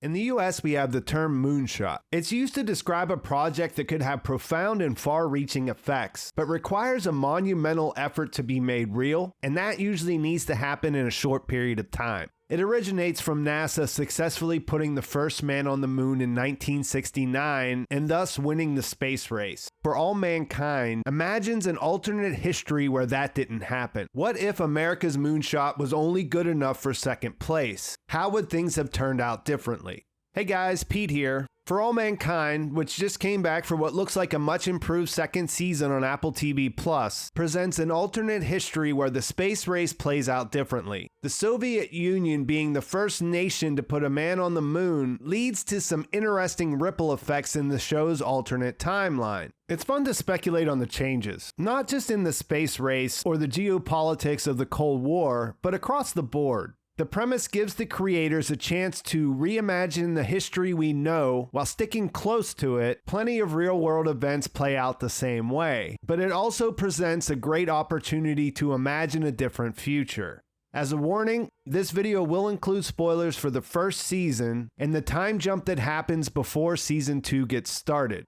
In the US, we have the term moonshot. It's used to describe a project that could have profound and far-reaching effects, but requires a monumental effort to be made real, and that usually needs to happen in a short period of time. It originates from NASA successfully putting the first man on the moon in 1969 and thus winning the space race. For All Mankind imagines an alternate history where that didn't happen. What if America's moonshot was only good enough for second place? How would things have turned out differently? Hey guys, Pete here. For All Mankind, which just came back for what looks like a much improved second season on Apple TV+, presents an alternate history where the space race plays out differently. The Soviet Union being the first nation to put a man on the moon leads to some interesting ripple effects in the show's alternate timeline. It's fun to speculate on the changes, not just in the space race or the geopolitics of the Cold War, but across the board. The premise gives the creators a chance to reimagine the history we know while sticking close to it. Plenty of real-world events play out the same way, but it also presents a great opportunity to imagine a different future. As a warning, this video will include spoilers for the first season and the time jump that happens before season 2 gets started.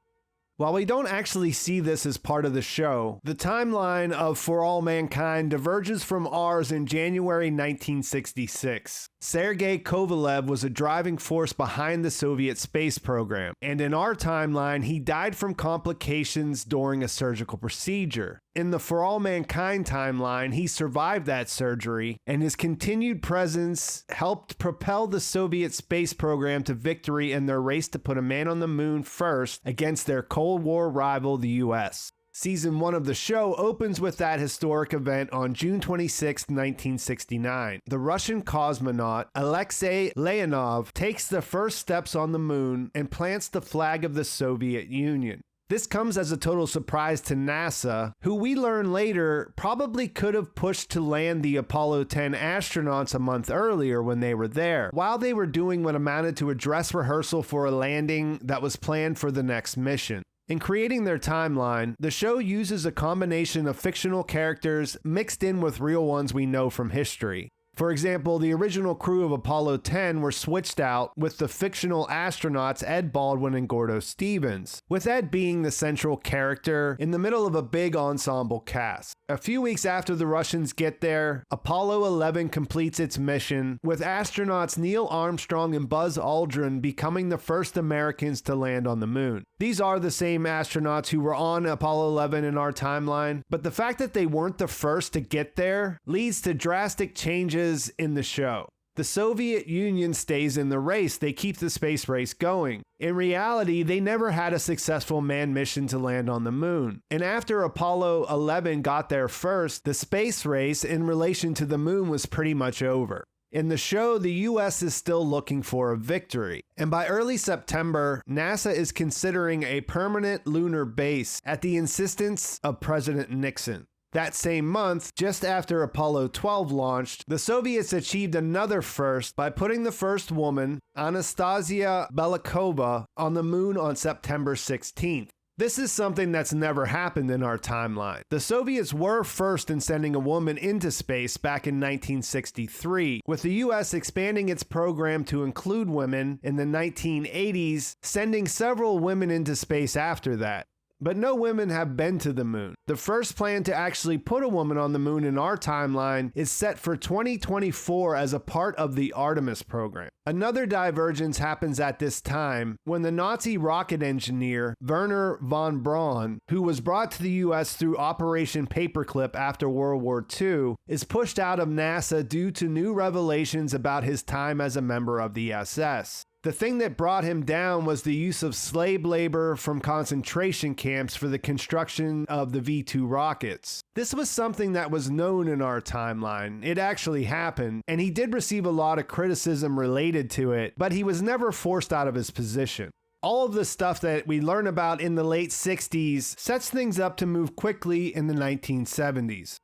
While we don't actually see this as part of the show, the timeline of For All Mankind diverges from ours in January 1966. Sergei Kovalev was a driving force behind the Soviet space program, and in our timeline, he died from complications during a surgical procedure. In the For All Mankind timeline, he survived that surgery, and his continued presence helped propel the Soviet space program to victory in their race to put a man on the moon first against their Cold War rival, the US. Season 1 of the show opens with that historic event on June 26, 1969. The Russian cosmonaut Alexei Leonov takes the first steps on the moon and plants the flag of the Soviet Union. This comes as a total surprise to NASA, who we learn later probably could have pushed to land the Apollo 10 astronauts a month earlier when they were there, while they were doing what amounted to a dress rehearsal for a landing that was planned for the next mission. In creating their timeline, the show uses a combination of fictional characters mixed in with real ones we know from history. For example, the original crew of Apollo 10 were switched out with the fictional astronauts Ed Baldwin and Gordo Stevens, with Ed being the central character in the middle of a big ensemble cast. A few weeks after the Russians get there, Apollo 11 completes its mission, with astronauts Neil Armstrong and Buzz Aldrin becoming the first Americans to land on the moon. These are the same astronauts who were on Apollo 11 in our timeline, but the fact that they weren't the first to get there leads to drastic changes in the show. The Soviet Union stays in the race. They keep the space race going. In reality, they never had a successful manned mission to land on the moon. And after Apollo 11 got there first, the space race in relation to the moon was pretty much over. In the show, the US is still looking for a victory. And by early September, NASA is considering a permanent lunar base at the insistence of President Nixon. That same month, just after Apollo 12 launched, the Soviets achieved another first by putting the first woman, Anastasia Belikova, on the moon on September 16th. This is something that's never happened in our timeline. The Soviets were first in sending a woman into space back in 1963, with the US expanding its program to include women in the 1980s, sending several women into space after that. But no women have been to the moon. The first plan to actually put a woman on the moon in our timeline is set for 2024 as a part of the Artemis program. Another divergence happens at this time when the Nazi rocket engineer Wernher von Braun, who was brought to the US through Operation Paperclip after World War II, is pushed out of NASA due to new revelations about his time as a member of the SS. The thing that brought him down was the use of slave labor from concentration camps for the construction of the V-2 rockets. This was something that was known in our timeline. It actually happened, and he did receive a lot of criticism related to it, but he was never forced out of his position. All of the stuff that we learn about in the late 60s sets things up to move quickly in the 1970s.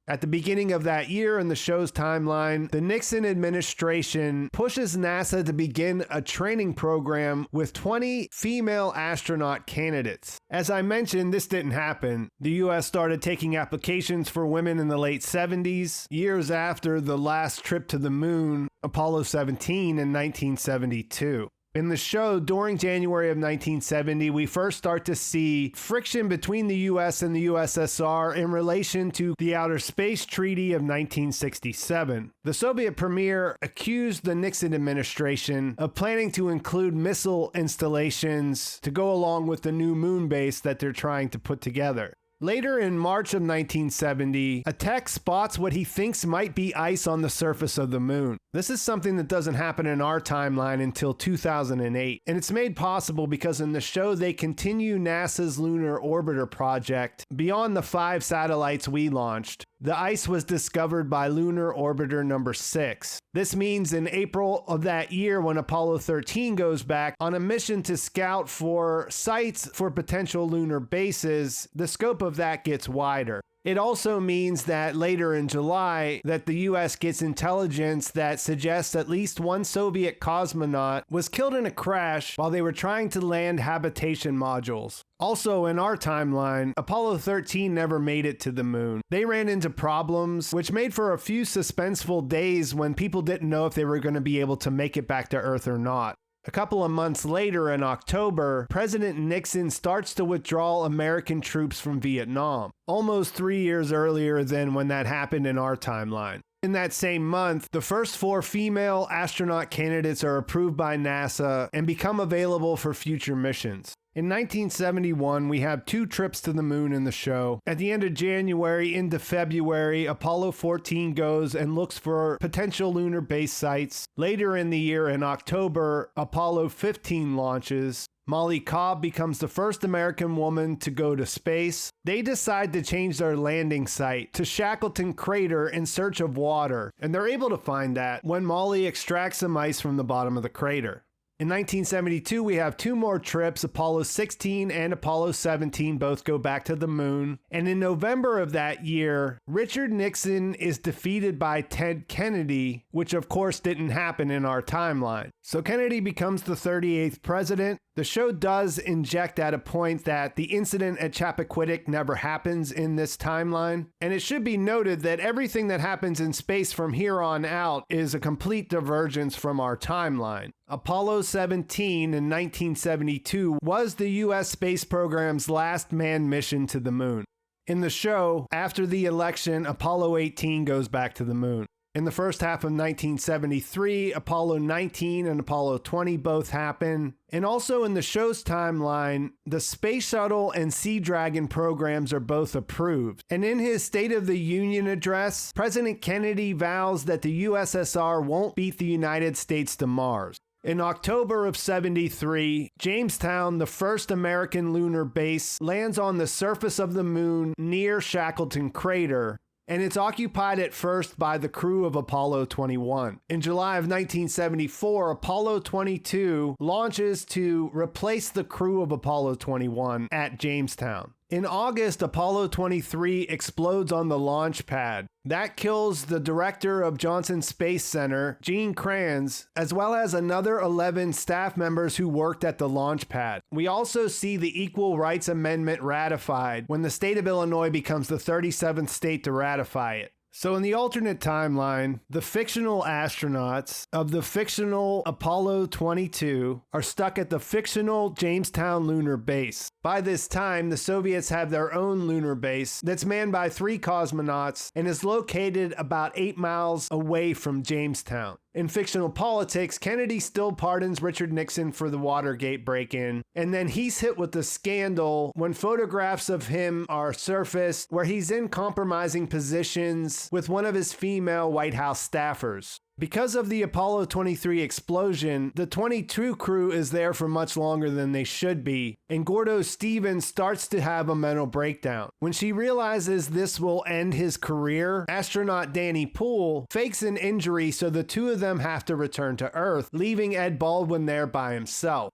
At the beginning of that year in the show's timeline, the Nixon administration pushes NASA to begin a training program with 20 female astronaut candidates. As I mentioned, this didn't happen. The U.S. started taking applications for women in the late 70s, years after the last trip to the moon, Apollo 17 in 1972. In the show, during January of 1970, we first start to see friction between the U.S. and the USSR in relation to the Outer Space Treaty of 1967. The Soviet premier accused the Nixon administration of planning to include missile installations to go along with the new moon base that they're trying to put together. Later in March of 1970, a tech spots what he thinks might be ice on the surface of the moon. This is something that doesn't happen in our timeline until 2008, and it's made possible because in the show they continue NASA's lunar orbiter project beyond the 5 satellites we launched. The ice was discovered by lunar orbiter number 6. This means in April of that year, when Apollo 13 goes back on a mission to scout for sites for potential lunar bases, the scope of that gets wider. It also means that later in July that the U.S. gets intelligence that suggests at least one Soviet cosmonaut was killed in a crash while they were trying to land habitation modules. Also in our timeline, Apollo 13 never made it to the moon. They ran into problems, which made for a few suspenseful days when people didn't know if they were going to be able to make it back to Earth or not. A couple of months later, in October, President Nixon starts to withdraw American troops from Vietnam, almost 3 years earlier than when that happened in our timeline. In that same month, the first 4 female astronaut candidates are approved by NASA and become available for future missions. In 1971, we have 2 trips to the moon in the show. At the end of January into February, Apollo 14 goes and looks for potential lunar base sites. Later in the year, in October, Apollo 15 launches. Molly Cobb becomes the first American woman to go to space. They decide to change their landing site to Shackleton Crater in search of water, and they're able to find that when Molly extracts some ice from the bottom of the crater. In 1972, we have 2 more trips. Apollo 16 and Apollo 17 both go back to the moon. And in November of that year, Richard Nixon is defeated by Ted Kennedy, which of course didn't happen in our timeline. So Kennedy becomes the 38th president. The show does inject at a point that the incident at Chappaquiddick never happens in this timeline. And it should be noted that everything that happens in space from here on out is a complete divergence from our timeline. Apollo 17 in 1972 was the U.S. space program's last manned mission to the moon. In the show, after the election, Apollo 18 goes back to the moon. In the first half of 1973, Apollo 19 and Apollo 20 both happen. And also in the show's timeline, the Space Shuttle and Sea Dragon programs are both approved. And in his State of the Union address, President Kennedy vows that the USSR won't beat the United States to Mars. In October of 73, Jamestown, the first American lunar base, lands on the surface of the moon near Shackleton Crater, and it's occupied at first by the crew of Apollo 21. In July of 1974, Apollo 22 launches to replace the crew of Apollo 21 at Jamestown. In August, Apollo 23 explodes on the launch pad. That kills the director of Johnson Space Center, Gene Kranz, as well as another 11 staff members who worked at the launch pad. We also see the Equal Rights Amendment ratified when the state of Illinois becomes the 37th state to ratify it. So in the alternate timeline, the fictional astronauts of the fictional Apollo 22 are stuck at the fictional Jamestown lunar base. By this time, the Soviets have their own lunar base that's manned by 3 cosmonauts and is located about 8 miles away from Jamestown. In fictional politics, Kennedy still pardons Richard Nixon for the Watergate break-in, and then he's hit with a scandal when photographs of him are surfaced where he's in compromising positions with one of his female White House staffers. Because of the Apollo 23 explosion, the 22 crew is there for much longer than they should be, and Gordo Stevens starts to have a mental breakdown. When she realizes this will end his career, astronaut Danny Poole fakes an injury so the 2 of them have to return to Earth, leaving Ed Baldwin there by himself.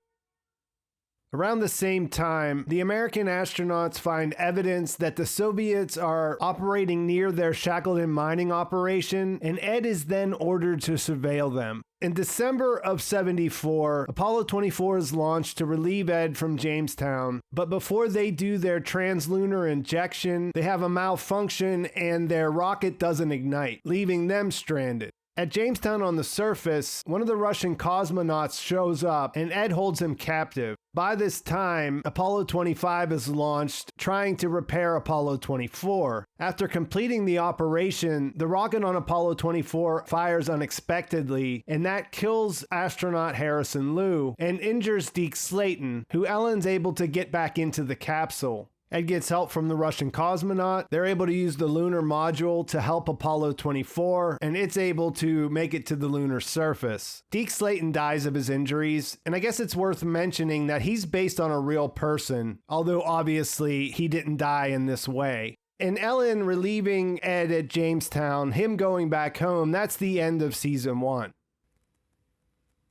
Around the same time, the American astronauts find evidence that the Soviets are operating near their Shackleton mining operation, and Ed is then ordered to surveil them. In December of '74, Apollo 24 is launched to relieve Ed from Jamestown, but before they do their translunar injection, they have a malfunction and their rocket doesn't ignite, leaving them stranded. At Jamestown on the surface, one of the Russian cosmonauts shows up and Ed holds him captive. By this time, Apollo 25 is launched, trying to repair Apollo 24. After completing the operation, the rocket on Apollo 24 fires unexpectedly, and that kills astronaut Harrison Liu and injures Deke Slayton, who Ellen's able to get back into the capsule. Ed gets help from the Russian cosmonaut. They're able to use the lunar module to help Apollo 24, and it's able to make it to the lunar surface. Deke Slayton dies of his injuries, and I guess it's worth mentioning that he's based on a real person, although obviously he didn't die in this way. And Ellen relieving Ed at Jamestown, him going back home, that's the end of season 1.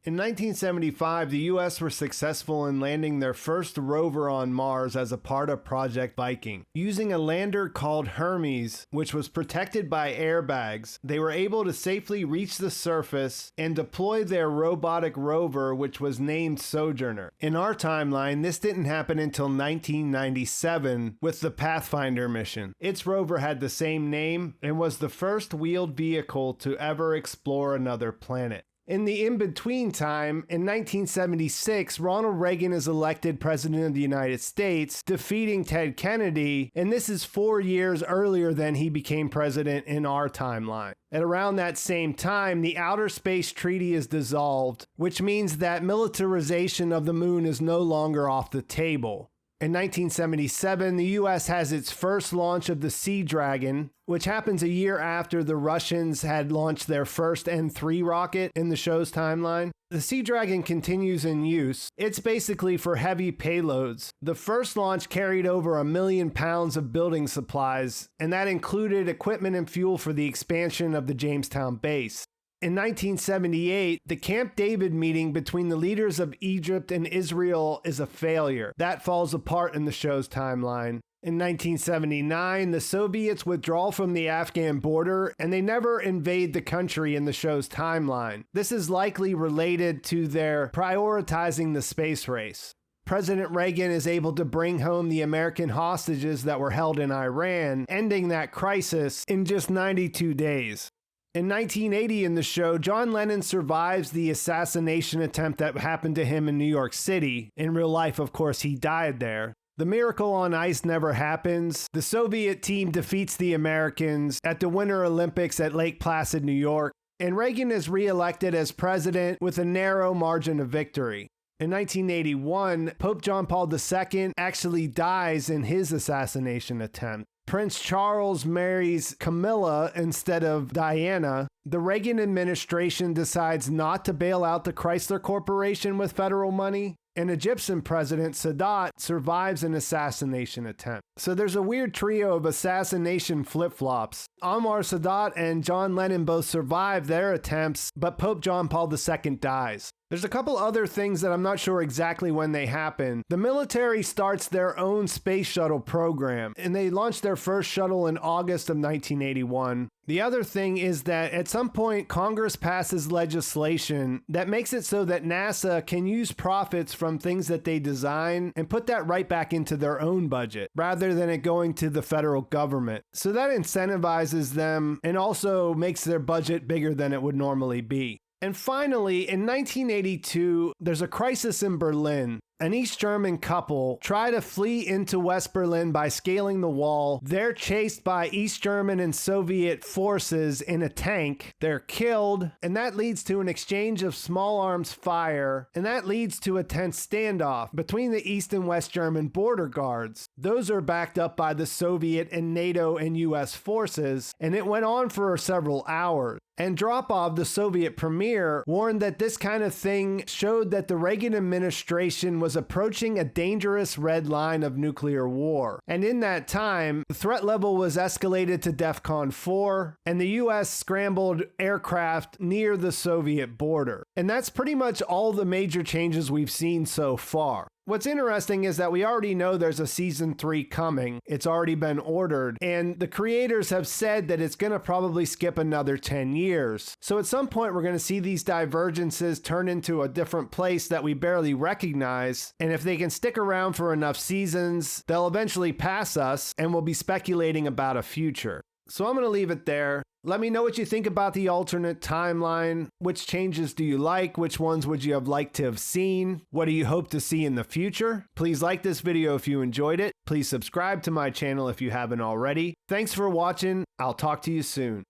In 1975, the U.S. were successful in landing their first rover on Mars as a part of Project Viking. Using a lander called Hermes, which was protected by airbags, they were able to safely reach the surface and deploy their robotic rover, which was named Sojourner. In our timeline, this didn't happen until 1997 with the Pathfinder mission. Its rover had the same name and was the first wheeled vehicle to ever explore another planet. In the in-between time, in 1976, Ronald Reagan is elected President of the United States, defeating Ted Kennedy, and this is 4 years earlier than he became president in our timeline. At around that same time, the Outer Space Treaty is dissolved, which means that militarization of the moon is no longer off the table. In 1977, the U.S. has its first launch of the Sea Dragon, which happens a year after the Russians had launched their first N3 rocket in the show's timeline. The Sea Dragon continues in use. It's basically for heavy payloads. The first launch carried over 1 million pounds of building supplies, and that included equipment and fuel for the expansion of the Jamestown base. In 1978, the Camp David meeting between the leaders of Egypt and Israel is a failure. That falls apart in the show's timeline. In 1979, the Soviets withdraw from the Afghan border, and they never invade the country in the show's timeline. This is likely related to their prioritizing the space race. President Reagan is able to bring home the American hostages that were held in Iran, ending that crisis in just 92 days. In 1980 in the show, John Lennon survives the assassination attempt that happened to him in New York City. In real life, of course, he died there. The miracle on ice never happens. The Soviet team defeats the Americans at the Winter Olympics at Lake Placid, New York, and Reagan is reelected as president with a narrow margin of victory. In 1981, Pope John Paul II actually dies in his assassination attempt. Prince Charles marries Camilla instead of Diana. The Reagan administration decides not to bail out the Chrysler Corporation with federal money. And Egyptian President Sadat survives an assassination attempt. So there's a weird trio of assassination flip-flops. Anwar Sadat and John Lennon both survive their attempts, but Pope John Paul II dies. There's a couple other things that I'm not sure exactly when they happen. The military starts their own space shuttle program, and they launched their first shuttle in August of 1981. The other thing is that at some point, Congress passes legislation that makes it so that NASA can use profits from things that they design and put that right back into their own budget, rather than it going to the federal government. So that incentivizes them and also makes their budget bigger than it would normally be. And finally, in 1982, there's a crisis in Berlin. An East German couple try to flee into West Berlin by scaling the wall. They're chased by East German and Soviet forces in a tank. They're killed, and that leads to an exchange of small arms fire, and that leads to a tense standoff between the East and West German border guards. Those are backed up by the Soviet and NATO and US forces, and it went on for several hours. Andropov, the Soviet premier, warned that this kind of thing showed that the Reagan administration was approaching a dangerous red line of nuclear war. And in that time, the threat level was escalated to DEFCON 4, and the US scrambled aircraft near the Soviet border. And that's pretty much all the major changes we've seen so far. What's interesting is that we already know there's a season 3 coming. It's already been ordered, and the creators have said that it's going to probably skip another 10 years. So at some point, we're going to see these divergences turn into a different place that we barely recognize, and if they can stick around for enough seasons, they'll eventually pass us, and we'll be speculating about a future. So I'm going to leave it there. Let me know what you think about the alternate timeline. Which changes do you like? Which ones would you have liked to have seen? What do you hope to see in the future? Please like this video if you enjoyed it. Please subscribe to my channel if you haven't already. Thanks for watching. I'll talk to you soon.